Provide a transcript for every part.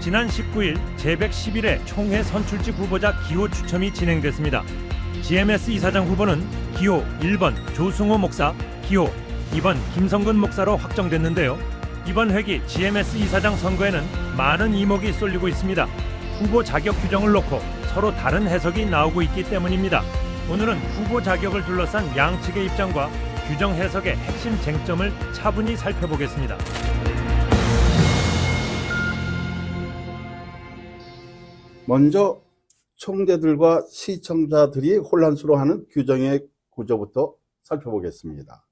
지난 19일 제111회 총회 선출직 후보자 기호 추첨이 진행됐습니다. GMS 이사장 후보는 기호 1번 조승호 목사, 기호 2번 김성근 목사로 확정됐는데요. 이번 회기 GMS 이사장 선거에는 많은 이목이 쏠리고 있습니다. 후보 자격 규정을 놓고 서로 다른 해석이 나오고 있기 때문입니다. 오늘은 후보 자격을 둘러싼 양측의 입장과 규정 해석의 핵심 쟁점을 차분히 살펴보겠습니다. 먼저 총재들과 시청자들이 혼란스러워하는 규정의 구조부터 살펴보겠습니다.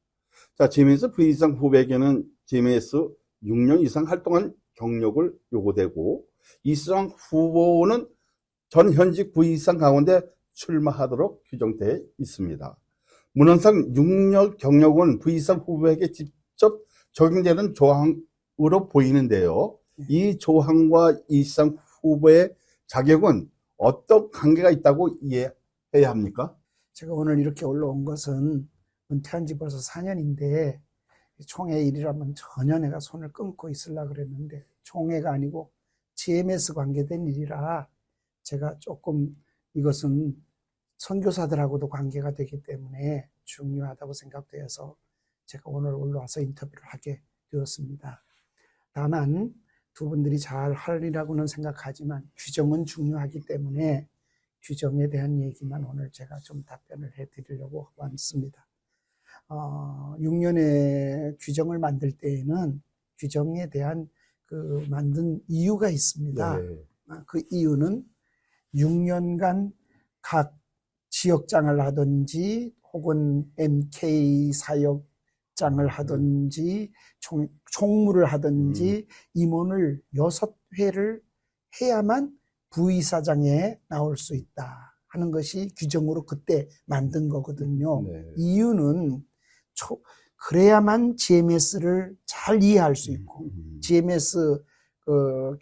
자, GMS 부이상 후보에게는 GMS 6년 이상 활동한 경력을 요구되고, 이상 후보는 전 현직 부이상 가운데 출마하도록 규정되어 있습니다. 문헌상 6년 경력은 부이상 후보에게 직접 적용되는 조항으로 보이는데요. 이 조항과 이상 후보의 자격은 어떤 관계가 있다고 이해해야 합니까? 제가 오늘 이렇게 올라온 것은 은퇴한 지 벌써 4년인데 총회 일이라면 전혀 내가 손을 끊고 있으려고 그랬는데 총회가 아니고 GMS 관계된 일이라 제가 조금 이것은 선교사들하고도 관계가 되기 때문에 중요하다고 생각되어서 제가 오늘 올라와서 인터뷰를 하게 되었습니다. 다만 두 분들이 잘 하리라고는 생각하지만 규정은 중요하기 때문에 규정에 대한 얘기만 오늘 제가 좀 답변을 해드리려고 왔습니다. 6년의 규정을 만들 때에는 규정에 대한 그 만든 이유가 있습니다. 네. 그 이유는 6년간 각 지역장을 하든지 혹은 MK 사역장을 하든지 총무를 하든지 임원을 6회를 해야만 부이사장에 나올 수 있다 하는 것이 규정으로 그때 만든 거거든요. 네. 이유는 그래야만 GMS를 잘 이해할 수 있고 GMS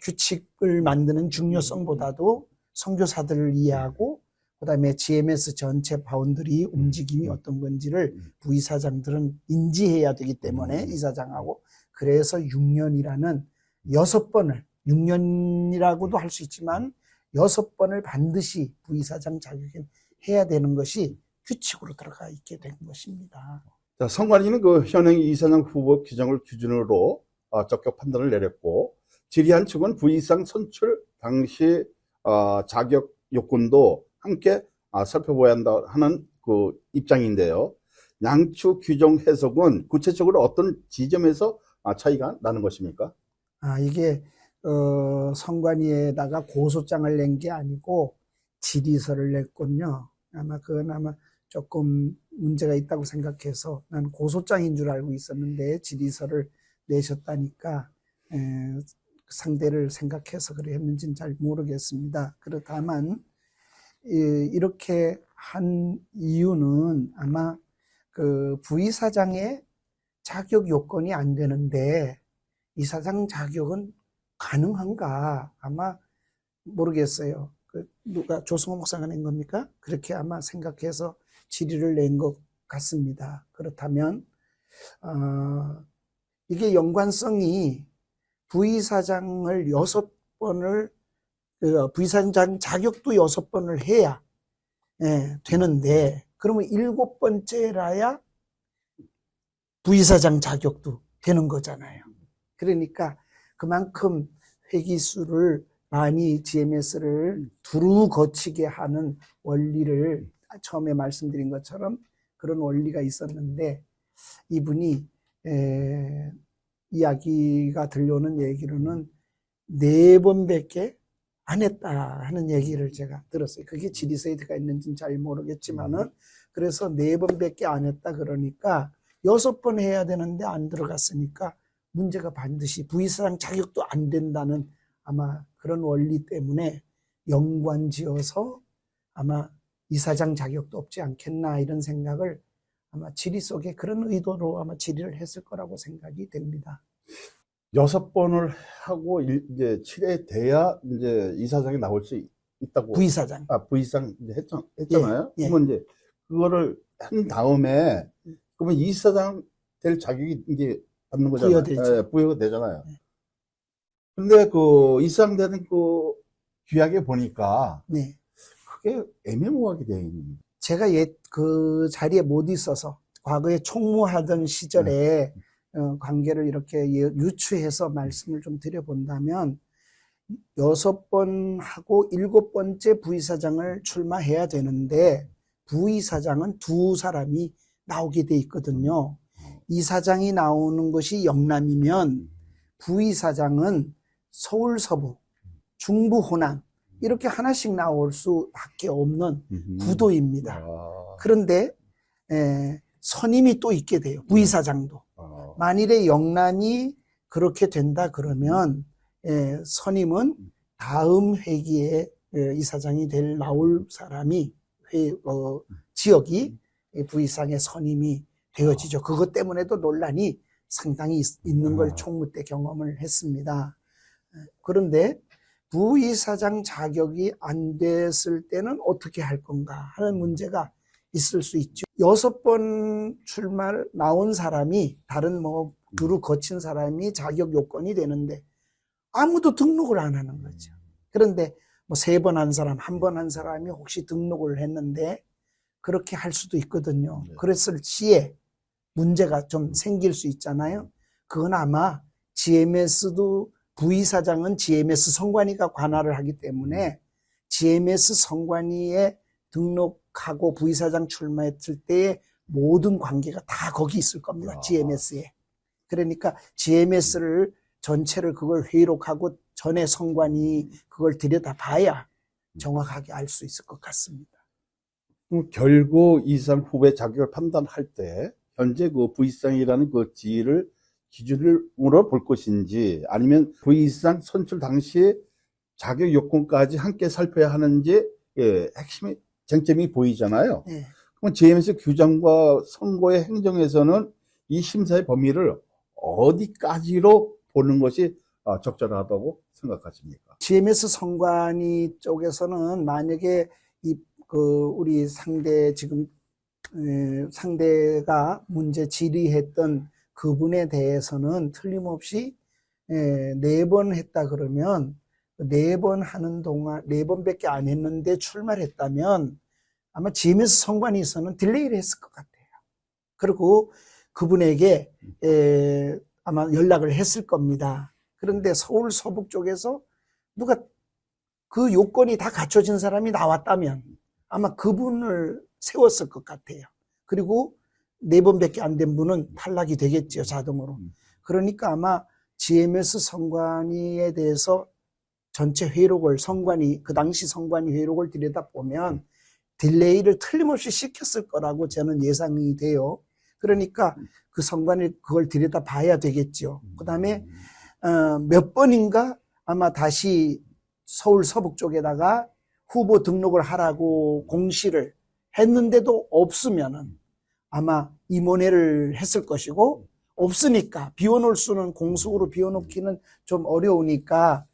규칙을 만드는 중요성보다도 선교사들을 이해하고 그다음에 GMS 전체 바운더리 움직임이 어떤 건지를 부이사장들은 인지해야 되기 때문에 이사장하고 그래서 6년이라는 6번을 6년이라고도 할 수 있지만 6번을 반드시 부이사장 자격에 해야 되는 것이 규칙으로 들어가 있게 된 것입니다. 자, 선관위는 그 현행 이사장 후보 규정을 기준으로 적격 판단을 내렸고, 질의한 측은 부이상 선출 당시 자격 요건도 함께 살펴봐야 한다 하는 그 입장인데요. 양측 규정 해석은 구체적으로 어떤 지점에서 차이가 나는 것입니까? 이게 선관위에다가 고소장을 낸 게 아니고 질의서를 냈군요. 그건 아마 조금 문제가 있다고 생각해서 난 고소장인 줄 알고 있었는데 질의서를 내셨다니까 상대를 생각해서 그래 했는지는 잘 모르겠습니다. 그렇다면 이렇게 한 이유는 아마 그 부이사장의 자격 요건이 안 되는데 이사장 자격은 가능한가? 아마 모르겠어요. 누가 조승호 목사가 낸 겁니까? 그렇게 아마 생각해서 질의를 낸 것 같습니다. 그렇다면 이게 연관성이 부이사장을 6번을 부이사장 자격도 6번을 해야 되는데 그러면 7번째라야 부이사장 자격도 되는 거잖아요. 그러니까 그만큼 회기수를 많이 GMS를 두루 거치게 하는 원리를 처음에 말씀드린 것처럼 그런 원리가 있었는데 이분이 이야기가 들려오는 얘기로는 4번밖에 안 했다 하는 얘기를 제가 들었어요. 그게 질의서에 들어가 있는지는 잘 모르겠지만은 그래서 4번밖에 안 했다 그러니까 6번 해야 되는데 안 들어갔으니까 문제가 반드시 부이사장 자격도 안 된다는 아마 그런 원리 때문에 연관지어서 아마 이사장 자격도 없지 않겠나 이런 생각을 아마 질의 속에 그런 의도로 아마 질의를 했을 거라고 생각이 됩니다. 6번을 하고 이제 7회 돼야 이제 이사장이 나올 수 있다고. 부이사장. 부이사장 이제 했잖아요. 예. 그러면 이제 그거를 한 다음에 그러면 이사장 될 자격이 이제 받는 거잖아요. 부여되죠. 부여가 되잖아요. 근데 그 이사장되는 그 규약에 보니까 네. 그게 애매모호하게 되어 있는. 제가 그 자리에 못 있어서 과거에 총무하던 시절에 관계를 이렇게 유추해서 말씀을 좀 드려본다면 6번 하고 7번째 부이사장을 출마해야 되는데 부이사장은 2사람이 나오게 돼 있거든요. 이사장이 나오는 것이 영남이면 부이사장은 서울 서부, 중부 호남 이렇게 하나씩 나올 수밖에 없는 구도입니다. 그런데 선임이 또 있게 돼요. 부이사장도. 만일에 영남이 그렇게 된다 그러면 선임은 다음 회기에 이사장이 나올 사람이 지역이 부이사장의 선임이 되어지죠. 그것 때문에도 논란이 상당히 있는 걸 총무 때 경험을 했습니다. 그런데 부이사장 자격이 안 됐을 때는 어떻게 할 건가 하는 문제가 있을 수 있죠. 6번 출마를 나온 사람이 다른 두루 거친 사람이 자격 요건이 되는데 아무도 등록을 안 하는 거죠. 그런데 3번 한 사람, 1번 한 사람이 혹시 등록을 했는데 그렇게 할 수도 있거든요. 그랬을 시에 문제가 좀 생길 수 있잖아요. 그건 아마 GMS도 부이사장은 GMS 선관위가 관할을 하기 때문에 GMS 선관위에 등록하고 부이사장 출마했을 때의 모든 관계가 다 거기 있을 겁니다. GMS에. 그러니까 GMS를 전체를 그걸 회의록하고 전에 선관위 그걸 들여다봐야 정확하게 알 수 있을 것 같습니다. 결국 이사장 후보의 자격을 판단할 때 현재 그 부이사장이라는 그 지위를 기준으로 볼 것인지 아니면 부이사장 선출 당시 자격 요건까지 함께 살펴야 하는지 핵심이 쟁점이 보이잖아요. 네. 그럼 GMS 규정과 선거의 행정에서는 이 심사의 범위를 어디까지로 보는 것이 적절하다고 생각하십니까? GMS 선관위 쪽에서는 만약에 우리 상대가 문제 질의했던 그분에 대해서는 틀림없이 4번 했다 그러면 4번 하는 동안 4번밖에 안 했는데 출마를 했다면 아마 GMS 선관위에서는 딜레이를 했을 것 같아요. 그리고 그분에게 아마 연락을 했을 겁니다. 그런데 서울 서북 쪽에서 누가 그 요건이 다 갖춰진 사람이 나왔다면 아마 그분을 세웠을 것 같아요. 그리고 4번밖에 안 된 분은 탈락이 되겠죠, 자동으로. 그러니까 아마 GMS 선관위에 대해서 전체 회의록을 그 당시 선관위 회의록을 들여다보면 딜레이를 틀림없이 시켰을 거라고 저는 예상이 돼요. 그러니까 그 선관위 그걸 들여다봐야 되겠죠. 그 다음에 몇 번인가 아마 다시 서울 서북 쪽에다가 후보 등록을 하라고 공시를 했는데도 없으면은 아마 임원회를 했을 것이고 없으니까 비워놓을 수는 공식으로 비워놓기는 좀 어려우니까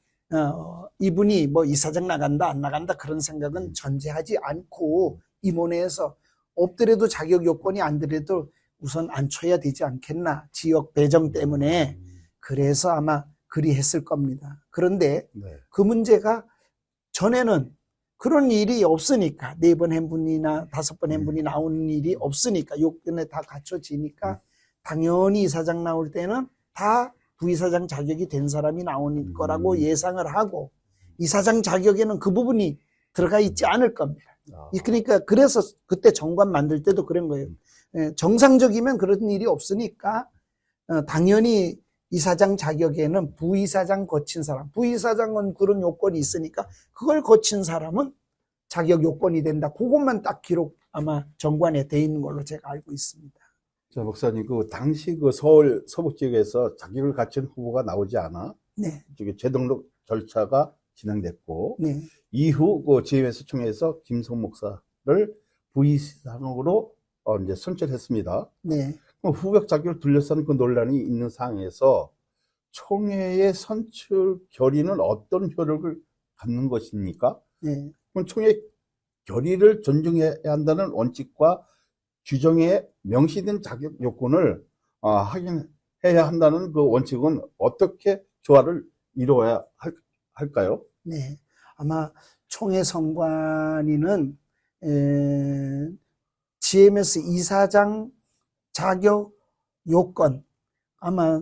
이분이 이사장 나간다 안 나간다 그런 생각은 전제하지 않고 임원회에서 없더라도 자격 요건이 안 되더라도 우선 앉혀야 되지 않겠나 지역 배정 때문에 그래서 아마 그리 했을 겁니다. 그런데 그 문제가 전에는 그런 일이 없으니까 4번 한 분이나 5번 한 분이 나오는 일이 없으니까 요건에 다 갖춰지니까 당연히 이사장 나올 때는 다 부이사장 자격이 된 사람이 나오는 거라고 예상을 하고 이사장 자격에는 그 부분이 들어가 있지 않을 겁니다. 그러니까 그래서 그때 정관 만들 때도 그런 거예요. 정상적이면 그런 일이 없으니까 당연히 이사장 자격에는 부이사장 거친 사람, 부이사장은 그런 요건이 있으니까 그걸 거친 사람은 자격 요건이 된다. 그것만 딱 기록 아마 정관에 돼 있는 걸로 제가 알고 있습니다. 자, 목사님, 그 당시 그 서울 서북 지역에서 자격을 갖춘 후보가 나오지 않아 네. 이쪽에 재등록 절차가 진행됐고 네. 이후 그 GMS 총회에서 김성 목사를 부이사장으로 이제 선출했습니다. 네. 후보 자격을 둘러싸는 그 논란이 있는 상황에서 총회의 선출 결의는 어떤 효력을 갖는 것입니까? 네. 그럼 총회 결의를 존중해야 한다는 원칙과 규정에 명시된 자격 요건을 확인해야 한다는 그 원칙은 어떻게 조화를 이루어야 할까요? 네. 아마 총회 선관위는 GMS 이사장 자격 요건, 아마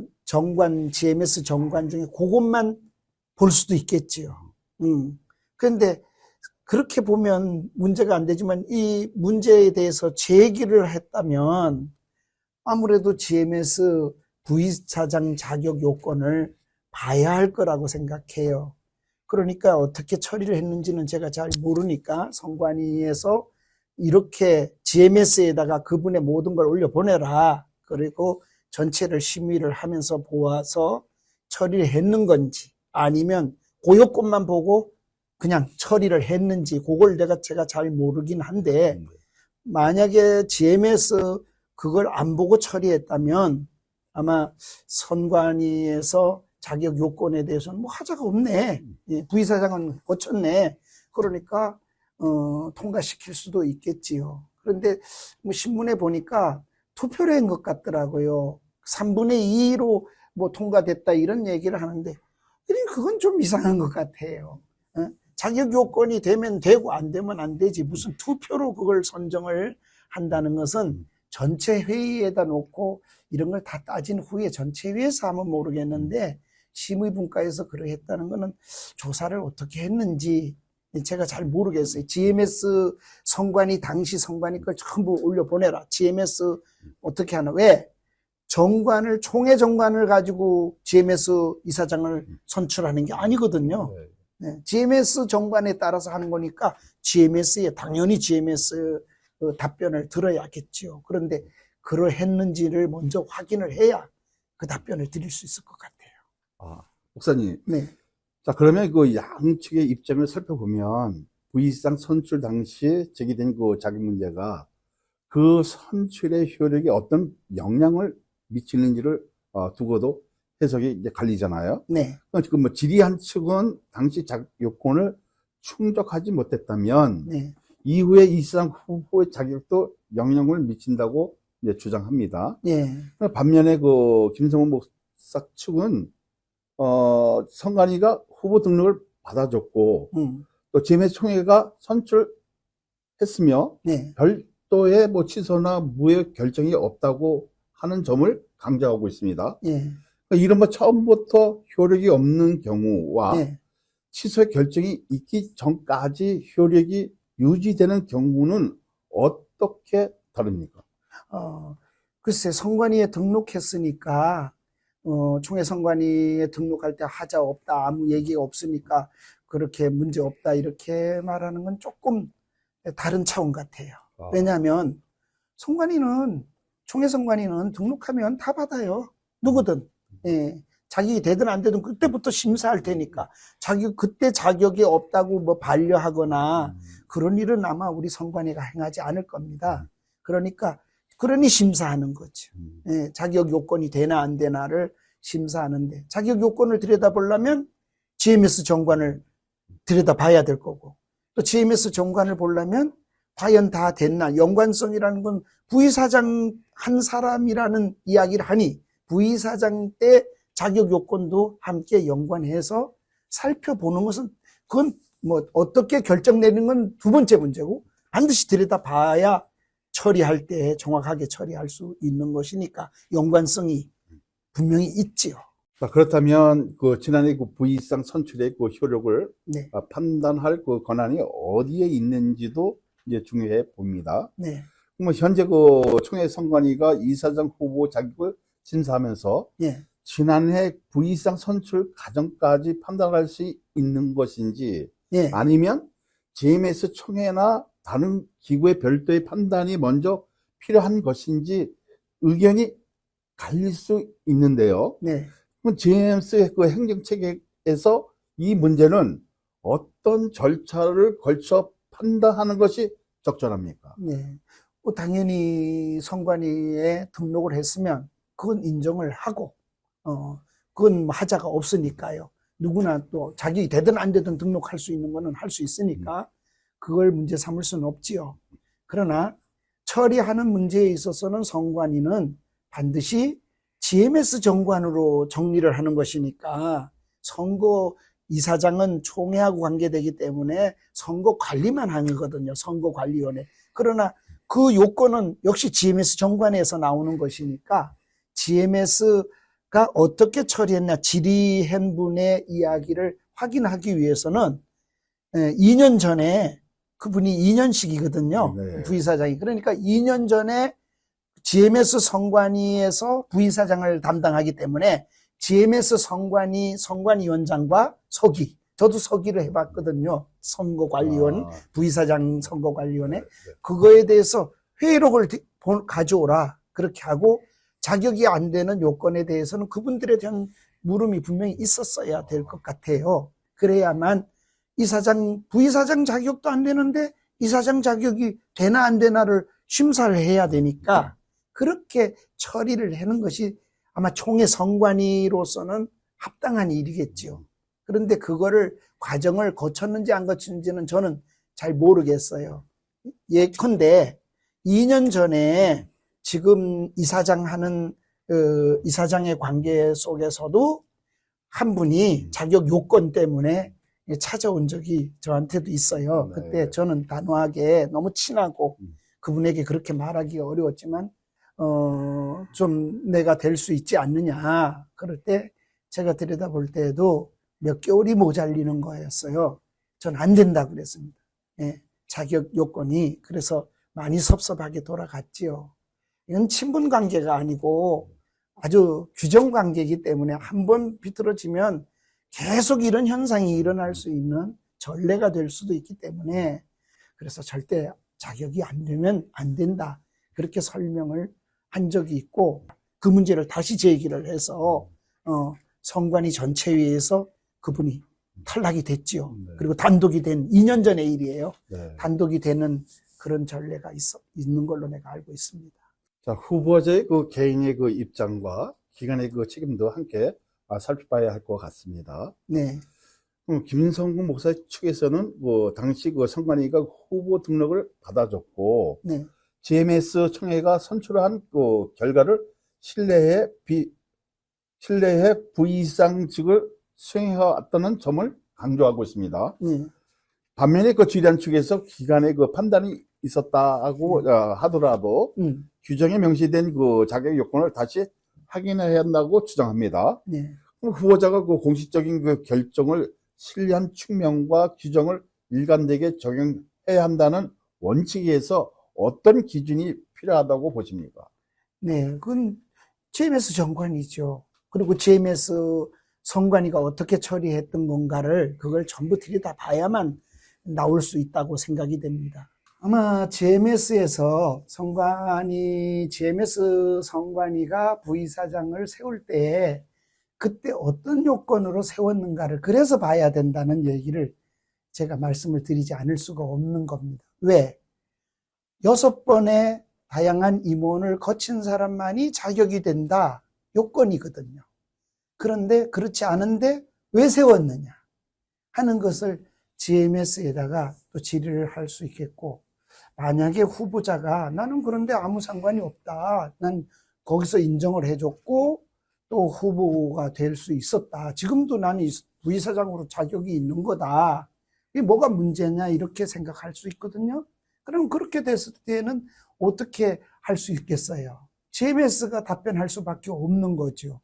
GMS 정관 중에 그것만 볼 수도 있겠지요. 그런데 그렇게 보면 문제가 안 되지만 이 문제에 대해서 제기를 했다면 아무래도 GMS 부이사장 자격 요건을 봐야 할 거라고 생각해요. 그러니까 어떻게 처리를 했는지는 제가 잘 모르니까 선관위에서 이렇게 GMS에다가 그분의 모든 걸 올려보내라. 그리고 전체를 심의를 하면서 보아서 처리를 했는 건지 아니면 그 요건만 보고 그냥 처리를 했는지 그걸 제가 잘 모르긴 한데 만약에 GMS 그걸 안 보고 처리했다면 아마 선관위에서 자격 요건에 대해서는 뭐 하자가 없네. 부이사장은 고쳤네. 그러니까 통과시킬 수도 있겠지요. 그런데 뭐 신문에 보니까 투표를 한 것 같더라고요. 3분의 2로 뭐 통과됐다 이런 얘기를 하는데 그건 좀 이상한 것 같아요. 자격 요건이 되면 되고 안 되면 안 되지. 무슨 투표로 그걸 선정을 한다는 것은 전체 회의에다 놓고 이런 걸 다 따진 후에 전체 회의에서 하면 모르겠는데 심의분과에서 그러했다는 거는 조사를 어떻게 했는지 제가 잘 모르겠어요. GMS 선관위 당시 선관위 걸 전부 올려보내라. GMS 어떻게 하나. 왜? 총회 정관을 가지고 GMS 이사장을 선출하는 게 아니거든요. 네, GMS 정관에 따라서 하는 거니까 당연히 GMS 답변을 들어야겠죠. 그런데 그러했는지를 먼저 확인을 해야 그 답변을 드릴 수 있을 것 같아요. 목사님. 네. 자, 그러면 그 양측의 입장을 살펴보면 부의사장 선출 당시에 제기된 그 자격 문제가 그 선출의 효력에 어떤 영향을 미치는지를 두고도 해석이 이제 갈리잖아요. 네. 지금 뭐 질의한 측은 당시 자격 요건을 충족하지 못했다면 네. 이후에 이사장 후보의 자격도 영향을 미친다고 이제 주장합니다. 네. 반면에 그 김성훈 목사 측은 선관위가 후보 등록을 받아줬고 또 GMS 총회가 선출했으며 네. 별도의 뭐 취소나 무효 결정이 없다고 하는 점을 강조하고 있습니다. 네. 이른바 처음부터 효력이 없는 경우와 네. 취소 결정이 있기 전까지 효력이 유지되는 경우는 어떻게 다릅니까? 글쎄, 선관위에 등록했으니까, 총회 선관위에 등록할 때 하자 없다, 아무 얘기가 없으니까 그렇게 문제 없다, 이렇게 말하는 건 조금 다른 차원 같아요. 왜냐하면 총회 선관위는 등록하면 다 받아요. 누구든. 예. 자격이 되든 안 되든 그때부터 심사할 테니까. 그때 자격이 없다고 뭐 반려하거나 그런 일은 아마 우리 선관위가 행하지 않을 겁니다. 그러니 심사하는 거죠. 예, 자격 요건이 되나 안 되나를 심사하는데 자격 요건을 들여다보려면 GMS 정관을 들여다봐야 될 거고 또 GMS 정관을 보려면 과연 다 됐나. 연관성이라는 건 부의사장 한 사람이라는 이야기를 하니 부의사장 때 자격 요건도 함께 연관해서 살펴보는 것은 그건 뭐 어떻게 결정 내리는 건 두 번째 문제고 반드시 들여다봐야 처리할 때 정확하게 처리할 수 있는 것이니까 연관성이 분명히 있지요. 자, 그렇다면 그 지난해 그 부의사장 선출의 그 효력을 네. 판단할 그 권한이 어디에 있는지도 이제 중요해 봅니다. 네. 그러면 현재 그 총회 선관위가 이사장 후보 자격을 심사하면서 네. 지난해 부의사장 선출 과정까지 판단할 수 있는 것인지 네. 아니면 GMS 총회나 다른 기구의 별도의 판단이 먼저 필요한 것인지 의견이 갈릴 수 있는데요. 네. 그럼 GMS 그 행정체계에서 이 문제는 어떤 절차를 걸쳐 판단하는 것이 적절합니까? 네. 뭐 당연히 선관위에 등록을 했으면 그건 인정을 하고, 그건 뭐 하자가 없으니까요. 누구나 또 자격이 되든 안 되든 등록할 수 있는 거는 할 수 있으니까 그걸 문제 삼을 수는 없지요. 그러나 처리하는 문제에 있어서는 선관위는 반드시 GMS 정관으로 정리를 하는 것이니까 선거 이사장은 총회하고 관계되기 때문에 선거 관리만 하거든요. 선거관리위원회. 그러나 그 요건은 역시 GMS 정관에서 나오는 것이니까 GMS가 어떻게 처리했나 질의한 분의 이야기를 확인하기 위해서는 2년 전에 그분이 2년씩이거든요. 네. 부이사장이. 그러니까 2년 전에 GMS 선관위에서 부이사장을 담당하기 때문에 GMS 선관위원장과 서기, 저도 서기를 해봤거든요. 선거관리원, 부이사장 선거관리원회. 네. 그거에 대해서 회의록을 가져오라. 그렇게 하고 자격이 안 되는 요건에 대해서는 그분들에 대한 물음이 분명히 있었어야 될 것 같아요. 그래야만 이사장, 부이사장 자격도 안 되는데 이사장 자격이 되나 안 되나를 심사를 해야 되니까 그렇게 처리를 하는 것이 아마 총회 선관위로서는 합당한 일이겠죠. 그런데 그거를 과정을 거쳤는지 안 거쳤는지는 저는 잘 모르겠어요. 예컨대 2년 전에 지금 이사장 하는 이사장의 관계 속에서도 한 분이 자격 요건 때문에 찾아온 적이 저한테도 있어요. 네. 그때 저는 단호하게 너무 친하고 그분에게 그렇게 말하기가 어려웠지만 좀 내가 될 수 있지 않느냐. 그럴 때 제가 들여다볼 때에도 몇 개월이 모자리는 거였어요. 전 안 된다 그랬습니다. 예, 자격 요건이. 그래서 많이 섭섭하게 돌아갔지요. 이건 친분 관계가 아니고 아주 규정 관계이기 때문에 한번 비틀어지면 계속 이런 현상이 일어날 수 있는 전례가 될 수도 있기 때문에 그래서 절대 자격이 안 되면 안 된다. 그렇게 설명을 한 적이 있고 그 문제를 다시 제기를 해서 선관위 전체회의에서 그분이 탈락이 됐지요. 네. 그리고 단독이 된 2년 전의 일이에요. 네. 단독이 되는 그런 전례가 있는 걸로 내가 알고 있습니다. 자, 후보자의 그 개인의 그 입장과 기관의 그 책임도 함께 살펴봐야 할 것 같습니다. 네. 김성근 목사 측에서는 당시 그 선관위가 후보 등록을 받아줬고 네. GMS 총회가 선출한 그 결과를 신뢰해 부이상직을 수행해왔다는 점을 강조하고 있습니다. 네. 반면에 그 주의단 측에서 기관의 그 판단이 있었다고 하더라도 규정에 명시된 그 자격 요건을 다시 확인해야 한다고 주장합니다. 네. 후보자가 그 공식적인 그 결정을 신뢰한 측면과 규정을 일관되게 적용해야 한다는 원칙에서 어떤 기준이 필요하다고 보십니까? 네, 그건 GMS 정관이죠. 그리고 GMS 선관위가 어떻게 처리했던 건가를 그걸 전부 들여다봐야만 나올 수 있다고 생각이 됩니다. 아마 GMS에서 GMS 선관위가 부이사장을 세울 때 그때 어떤 요건으로 세웠는가를 그래서 봐야 된다는 얘기를 제가 말씀을 드리지 않을 수가 없는 겁니다. 왜? 6번의 다양한 임원을 거친 사람만이 자격이 된다. 요건이거든요. 그런데 그렇지 않은데 왜 세웠느냐 하는 것을 GMS에다가 또 질의를 할 수 있겠고, 만약에 후보자가 나는 그런데 아무 상관이 없다. 난 거기서 인정을 해줬고 또 후보가 될 수 있었다. 지금도 나는 부이사장으로 자격이 있는 거다. 이게 뭐가 문제냐 이렇게 생각할 수 있거든요. 그럼 그렇게 됐을 때는 어떻게 할 수 있겠어요? GMS가 답변할 수밖에 없는 거죠.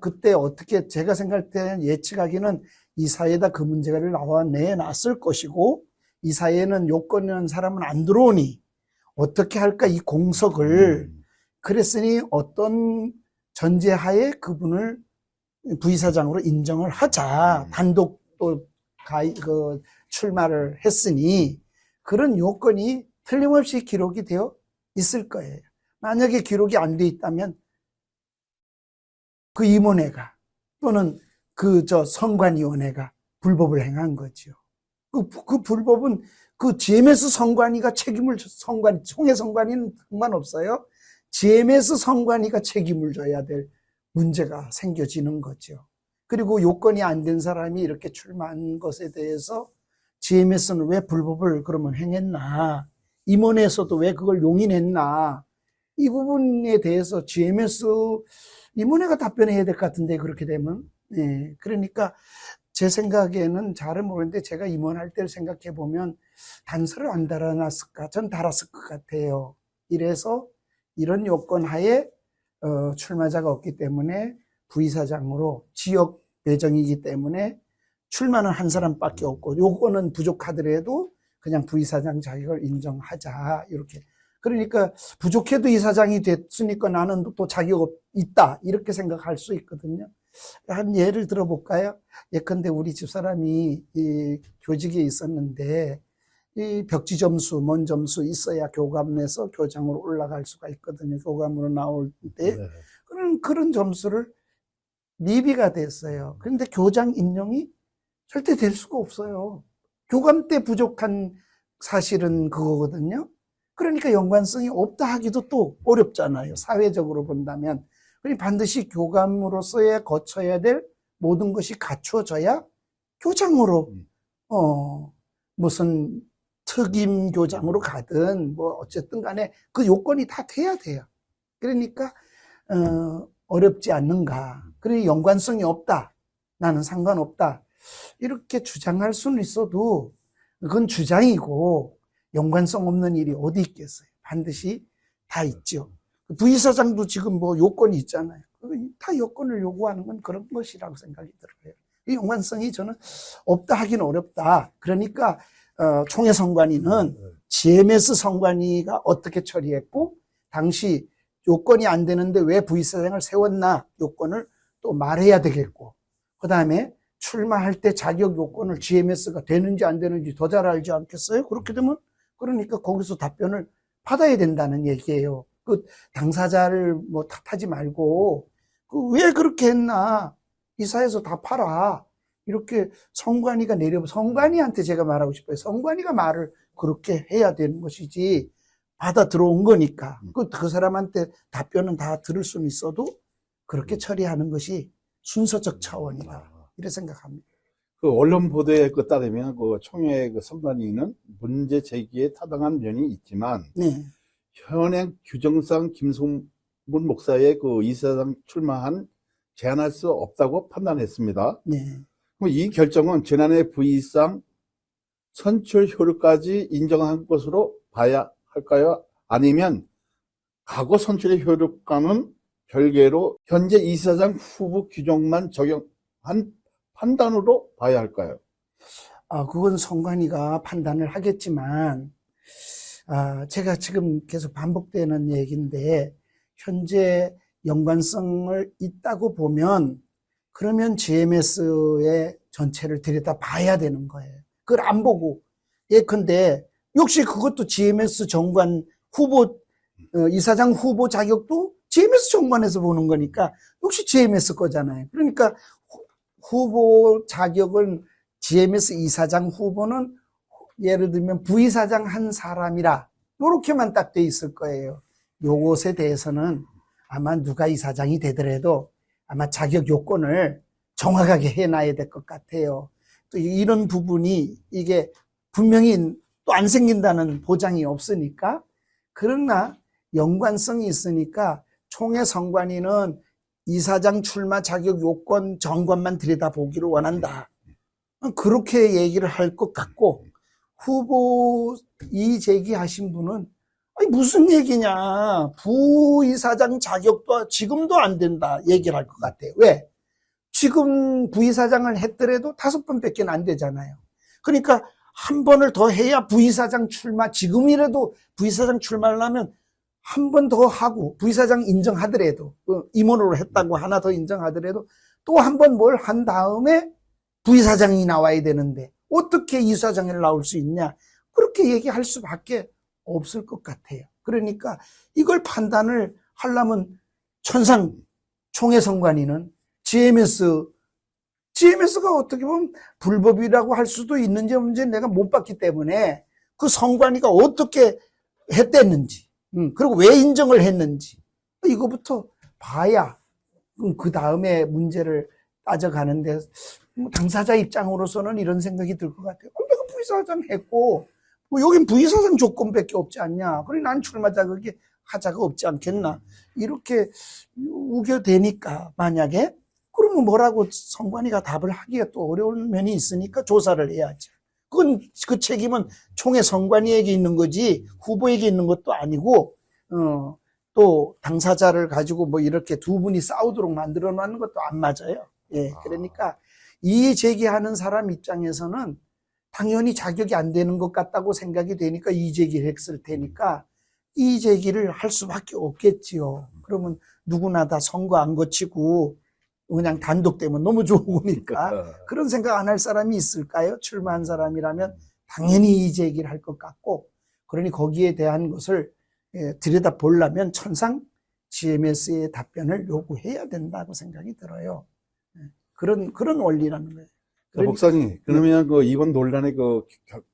그때 어떻게 제가 생각할 때는 예측하기는 이사회에다 그 문제를 내놨을 것이고 이 사회에는 요건 있는 사람은 안 들어오니 어떻게 할까 이 공석을 그랬으니 어떤 전제하에 그분을 부이사장으로 인정을 하자. 단독 또 출마를 했으니 그런 요건이 틀림없이 기록이 되어 있을 거예요. 만약에 기록이 안 돼 있다면 그 임원회가 또는 선관위원회가 불법을 행한 거죠. 그 불법은 그 GMS 선관위가 총회 선관위는 상관없어요. GMS 선관위가 책임을 져야 될 문제가 생겨지는 거죠. 그리고 요건이 안 된 사람이 이렇게 출마한 것에 대해서 GMS는 왜 불법을 그러면 행했나? 임원회에서도 왜 그걸 용인했나? 이 부분에 대해서 GMS 임원회가 답변해야 될 것 같은데 그렇게 되면 네, 그러니까 제 생각에는 잘은 모르는데 제가 임원할 때를 생각해 보면 단서를 안 달아놨을까? 전 달았을 것 같아요. 이래서 이런 요건 하에 출마자가 없기 때문에 부이사장으로 지역 배정이기 때문에 출마는 한 사람밖에 없고 요건은 부족하더라도 그냥 부이사장 자격을 인정하자 이렇게. 그러니까 부족해도 이사장이 됐으니까 나는 또 자격 있다 이렇게 생각할 수 있거든요. 한 예를 들어볼까요? 예컨대 우리 집사람이 이 교직에 있었는데 이 벽지 점수, 뭔 점수 있어야 교감 내서 교장으로 올라갈 수가 있거든요. 교감으로 나올 때. 네. 그런 점수를 미비가 됐어요. 그런데 교장 임용이 절대 될 수가 없어요. 교감 때 부족한 사실은 그거거든요. 그러니까 연관성이 없다 하기도 또 어렵잖아요. 사회적으로 본다면. 그러니 반드시 교감으로서의 거쳐야 될 모든 것이 갖춰져야 교장으로, 무슨 특임 교장으로 가든 뭐 어쨌든 간에 그 요건이 다 돼야 돼요. 그러니까, 어렵지 않는가. 그러니 연관성이 없다. 나는 상관없다. 이렇게 주장할 수는 있어도 그건 주장이고 연관성 없는 일이 어디 있겠어요. 반드시 다 있죠. 부이사장도 지금 뭐 요건이 있잖아요. 다 요건을 요구하는 건 그런 것이라고 생각이 들어요. 이 연관성이 저는 없다 하기는 어렵다. 그러니까 총회 선관위는 GMS 선관위가 어떻게 처리했고 당시 요건이 안 되는데 왜 부이사장을 세웠나 요건을 또 말해야 되겠고 그 다음에 출마할 때 자격 요건을 GMS가 되는지 안 되는지 더 잘 알지 않겠어요? 그렇게 되면 그러니까 거기서 답변을 받아야 된다는 얘기예요. 그 당사자를 뭐 탓하지 말고 왜 그렇게 했나 이사에서 다 팔아 이렇게 선관위가 선관위한테 제가 말하고 싶어요. 선관위가 말을 그렇게 해야 되는 것이지 받아 들어온 거니까 그 사람한테 답변은 다 들을 수는 있어도 그렇게 처리하는 것이 순서적 차원이다 이렇게 생각합니다. 그 언론 보도에 따르면 그 총회 그 선관위는 문제 제기에 타당한 면이 있지만 네. 현행 규정상 김성문 목사의 그 이사장 출마한 제한할 수 없다고 판단했습니다. 네. 그럼 이 결정은 지난해 부의상 선출 효력까지 인정한 것으로 봐야 할까요? 아니면 과거 선출의 효력과는 별개로 현재 이사장 후보 규정만 적용한 판단으로 봐야 할까요? 그건 선관위가 판단을 하겠지만, 제가 지금 계속 반복되는 얘기인데, 현재 연관성을 있다고 보면, 그러면 GMS의 전체를 들여다 봐야 되는 거예요. 그걸 안 보고, 예컨대, 역시 그것도 GMS 정관 후보, 이사장 후보 자격도 GMS 정관에서 보는 거니까, 역시 GMS 거잖아요. 그러니까, 후보 자격은 GMS 이사장 후보는 예를 들면 부이사장 한 사람이라 이렇게만 딱 돼 있을 거예요. 요것에 대해서는 아마 누가 이사장이 되더라도 아마 자격 요건을 정확하게 해놔야 될 것 같아요. 또 이런 부분이 이게 분명히 또 안 생긴다는 보장이 없으니까 그러나 연관성이 있으니까 총회 선관위는 이사장 출마 자격 요건 정관만 들여다보기를 원한다. 그렇게 얘기를 할 것 같고 후보 이 제기하신 분은 아니 무슨 얘기냐. 부이사장 자격도 지금도 안 된다 얘기를 할 것 같아요. 왜? 지금 부이사장을 했더라도 5번밖에 안 되잖아요. 그러니까 한 번을 더 해야 부이사장 출마 지금이라도 부이사장 출마를 하면 한 번 더 하고 부이사장 인정하더라도 임원으로 했다고 하나 더 인정하더라도 또 한 번 뭘 한 다음에 부이사장이 나와야 되는데 어떻게 이사장이 나올 수 있냐 그렇게 얘기할 수밖에 없을 것 같아요. 그러니까 이걸 판단을 하려면 천상 총회 선관위는 GMS가 어떻게 보면 불법이라고 할 수도 있는지 없는지 내가 못 봤기 때문에 그 선관위가 어떻게 했댔는지 그리고 왜 인정을 했는지 이거부터 봐야 그 다음에 문제를 따져가는데 당사자 입장으로서는 이런 생각이 들 것 같아요. 내가 부이사장 했고 여긴 부이사장 조건밖에 없지 않냐. 그래 난 출마 자격이 하자가 없지 않겠나. 이렇게 우겨대니까 만약에 그러면 뭐라고 선관위가 답을 하기가 또 어려운 면이 있으니까 조사를 해야지. 그건 그 책임은 총회 선관위에게 있는 거지 후보에게 있는 것도 아니고 또 당사자를 가지고 뭐 이렇게 두 분이 싸우도록 만들어 놓는 것도 안 맞아요. 예, 그러니까 이 제기하는 사람 입장에서는 당연히 자격이 안 되는 것 같다고 생각이 되니까 이 제기를 했을 테니까 이 제기를 할 수밖에 없겠지요. 그러면 누구나 다 선거 안 거치고 그냥 단독되면 너무 좋으니까 그런 생각 안 할 사람이 있을까요? 출마한 사람이라면 당연히 이 제기를 할 것 같고, 그러니 거기에 대한 것을 들여다 보려면 천상 GMS의 답변을 요구해야 된다고 생각이 들어요. 그런 원리라는 거예요. 목사님, 그러면 그 이번 논란의 그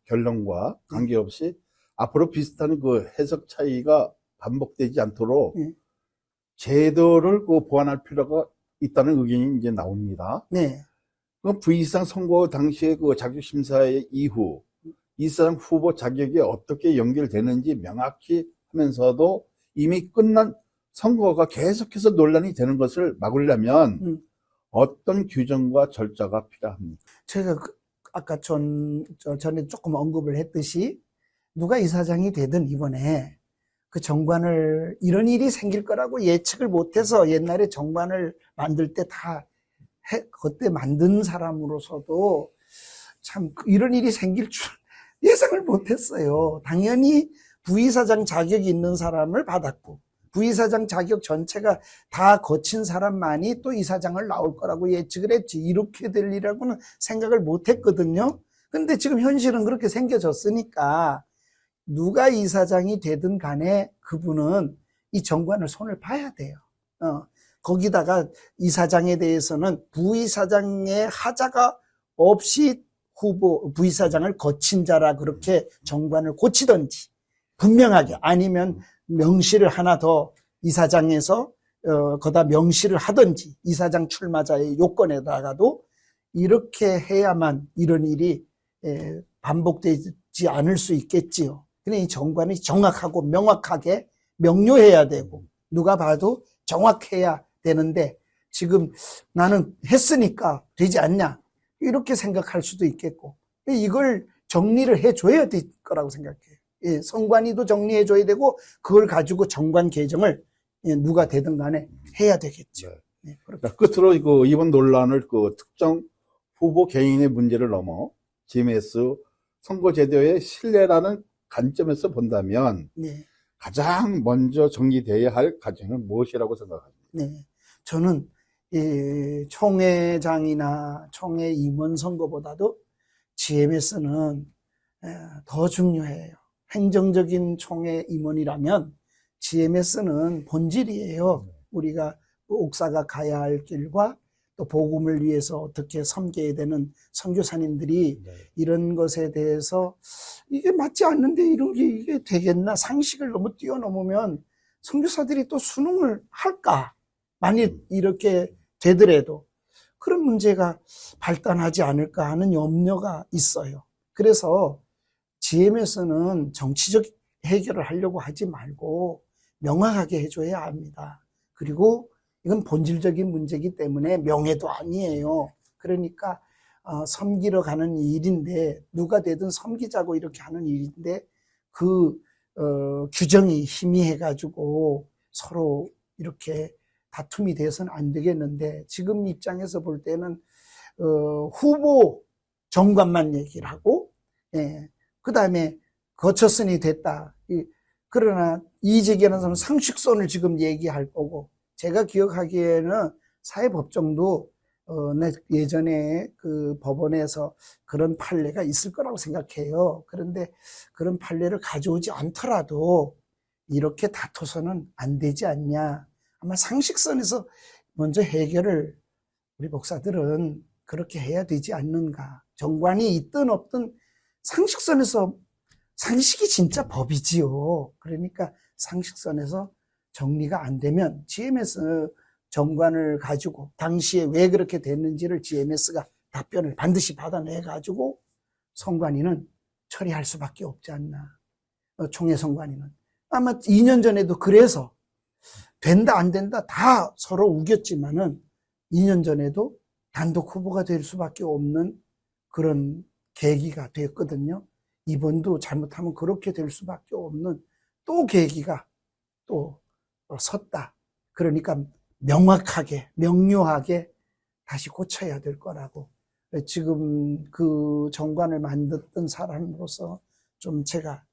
결론과 관계없이 앞으로 비슷한 그 해석 차이가 반복되지 않도록 제도를 그 보완할 필요가 있다는 의견이 이제 나옵니다. 네. 그 부의장 선거 당시에 그 자격심사의 이후 이사장 후보 자격이 어떻게 연결되는지 명확히 하면서도 이미 끝난 선거가 계속해서 논란이 되는 것을 막으려면 어떤 규정과 절차가 필요합니까? 제가 아까 전에 조금 언급을 했듯이 누가 이사장이 되든 이번에 그 정관을 이런 일이 생길 거라고 예측을 못해서 옛날에 정관을 만들 때 다 그때 만든 사람으로서도 참 이런 일이 생길 줄 예상을 못했어요. 당연히 부이사장 자격이 있는 사람을 받았고 부이사장 자격 전체가 다 거친 사람만이 또 이사장을 나올 거라고 예측을 했지 이렇게 될 일이라고는 생각을 못했거든요. 근데 지금 현실은 그렇게 생겨졌으니까 누가 이사장이 되든 간에 그분은 이 정관을 손을 봐야 돼요. 거기다가 이사장에 대해서는 부이사장의 하자가 없이 부이사장을 거친 자라 그렇게 정관을 고치든지 분명하게 아니면 명시를 하나 더 이사장에서 거다 명시를 하든지 이사장 출마자의 요건에다가도 이렇게 해야만 이런 일이 반복되지 않을 수 있겠지요. 그러니 이 정관이 정확하고 명확하게 명료해야 되고 누가 봐도 정확해야 되는데 지금 나는 했으니까 되지 않냐 이렇게 생각할 수도 있겠고 이걸 정리를 해줘야 될 거라고 생각해요. 예, 선관위도 정리해줘야 되고 그걸 가지고 정관 개정을 누가 되든 간에 해야 되겠죠. 네. 끝으로 그 이번 논란을 그 특정 후보 개인의 문제를 넘어 GMS 선거제도의 신뢰라는 관점에서 본다면 네. 가장 먼저 정리되어야 할 과정은 무엇이라고 생각합니까? 네. 저는 총회장이나 총회 임원 선거보다도 GMS는 더 중요해요. 행정적인 총회 임원이라면 GMS는 본질이에요. 우리가 옥사가 가야 할 길과 또 복음을 위해서 어떻게 섬겨야 되는 선교사님들이 이런 것에 대해서 이게 맞지 않는데 이게 되겠나 상식을 너무 뛰어넘으면 선교사들이 또 수능을 할까? 만일 이렇게 되더라도 그런 문제가 발단하지 않을까 하는 염려가 있어요. 그래서 GMS는 정치적 해결을 하려고 하지 말고 명확하게 해줘야 합니다. 그리고 이건 본질적인 문제이기 때문에 명예도 아니에요. 그러니까 섬기러 가는 일인데 누가 되든 섬기자고 이렇게 하는 일인데 그 규정이 희미해가지고 서로 이렇게 다툼이 돼서는 안 되겠는데 지금 입장에서 볼 때는 후보 정관만 얘기를 하고 그 다음에 거쳤으니 됐다. 그러나 이재기하는 사람은 상식선을 지금 얘기할 거고 제가 기억하기에는 사회법정도 예전에 그 법원에서 그런 판례가 있을 거라고 생각해요. 그런데 그런 판례를 가져오지 않더라도 이렇게 다퉈서는 안 되지 않냐. 아마 상식선에서 먼저 해결을 우리 목사들은 그렇게 해야 되지 않는가. 정관이 있든 없든 상식선에서 상식이 진짜 법이지요. 그러니까 상식선에서 정리가 안 되면 GMS 정관을 가지고 당시에 왜 그렇게 됐는지를 GMS가 답변을 반드시 받아내가지고 선관위는 처리할 수밖에 없지 않나. 총회 선관위는. 아마 2년 전에도 그래서 된다 안 된다 다 서로 우겼지만은 2년 전에도 단독 후보가 될 수밖에 없는 그런 계기가 됐거든요. 이번도 잘못하면 그렇게 될 수밖에 없는 또 계기가 또 섰다. 그러니까 명확하게, 명료하게 다시 고쳐야 될 거라고. 지금 그 정관을 만들었던 사람으로서 좀 제가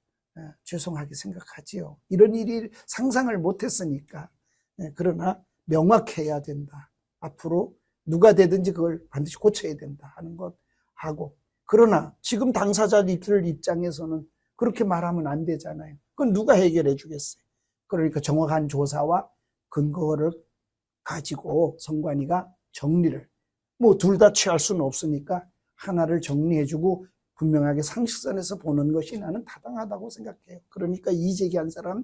죄송하게 생각하지요. 이런 일이 상상을 못했으니까. 그러나 명확해야 된다. 앞으로 누가 되든지 그걸 반드시 고쳐야 된다 하는 것 하고. 그러나 지금 당사자들 입장에서는 그렇게 말하면 안 되잖아요. 그건 누가 해결해 주겠어요. 그러니까 정확한 조사와 근거를 가지고 선관위가 정리를, 뭐 둘 다 취할 수는 없으니까 하나를 정리해주고 분명하게 상식선에서 보는 것이 나는 타당하다고 생각해요. 그러니까 이의 제기한 사람은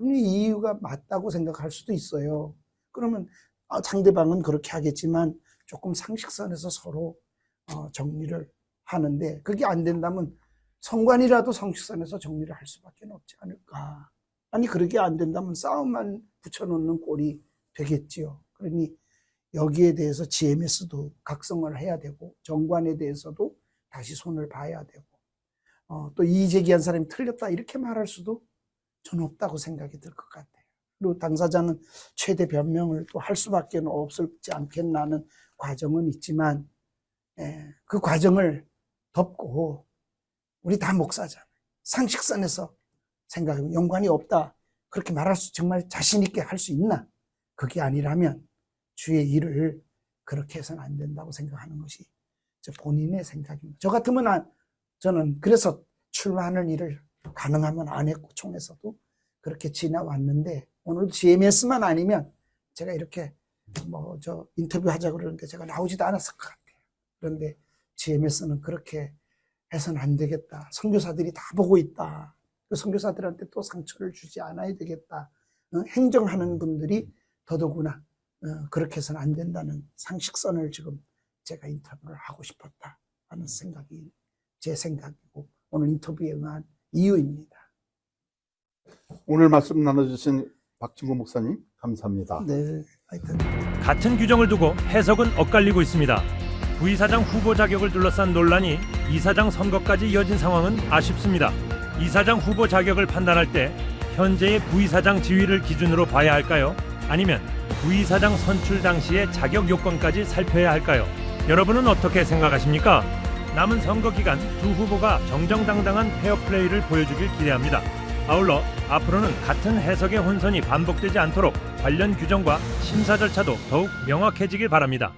이 이유가 맞다고 생각할 수도 있어요. 그러면 상대방은 그렇게 하겠지만 조금 상식선에서 서로 정리를 하는데, 그게 안 된다면 선관위라도 상식선에서 정리를 할 수밖에 없지 않을까. 아니 그렇게 안 된다면 싸움만 붙여놓는 꼴이 되겠지요. 그러니 여기에 대해서 GMS도 각성을 해야 되고 정관에 대해서도 다시 손을 봐야 되고, 또 이의 제기한 사람이 틀렸다 이렇게 말할 수도 저는 없다고 생각이 들 것 같아요. 그리고 당사자는 최대 변명을 또 할 수밖에 없지 않겠나는 과정은 있지만, 그 과정을 덮고 우리 다 목사잖아요. 상식선에서 생각하면 연관이 없다 그렇게 말할 수, 정말 자신 있게 할 수 있나? 그게 아니라면 주의 일을 그렇게 해서는 안 된다고 생각하는 것이 본인의 생각입니다. 저 같으면 저는 그래서 출마하는 일을 가능하면 안 했고 총에서도 그렇게 지나왔는데, 오늘도 GMS만 아니면 제가 이렇게 인터뷰 하자고 그러는데 제가 나오지도 않았을 것 같아요. 그런데 GMS는 그렇게 해서는 안 되겠다. 선교사들이 다 보고 있다. 그 선교사들한테 또 상처를 주지 않아야 되겠다. 행정하는 분들이 더더구나 그렇게 해서는 안 된다는 상식선을 지금 제가 인터뷰를 하고 싶었다 하는 생각이 제 생각이고 오늘 인터뷰에 응한 이유입니다. 오늘 말씀 나눠주신 박진구 목사님 감사합니다. 네, 하여튼 같은 규정을 두고 해석은 엇갈리고 있습니다. 부이사장 후보 자격을 둘러싼 논란이 이사장 선거까지 이어진 상황은 아쉽습니다. 이사장 후보 자격을 판단할 때 현재의 부이사장 지위를 기준으로 봐야 할까요? 아니면 부이사장 선출 당시의 자격 요건까지 살펴야 할까요? 여러분은 어떻게 생각하십니까? 남은 선거 기간 두 후보가 정정당당한 페어플레이를 보여주길 기대합니다. 아울러 앞으로는 같은 해석의 혼선이 반복되지 않도록 관련 규정과 심사 절차도 더욱 명확해지길 바랍니다.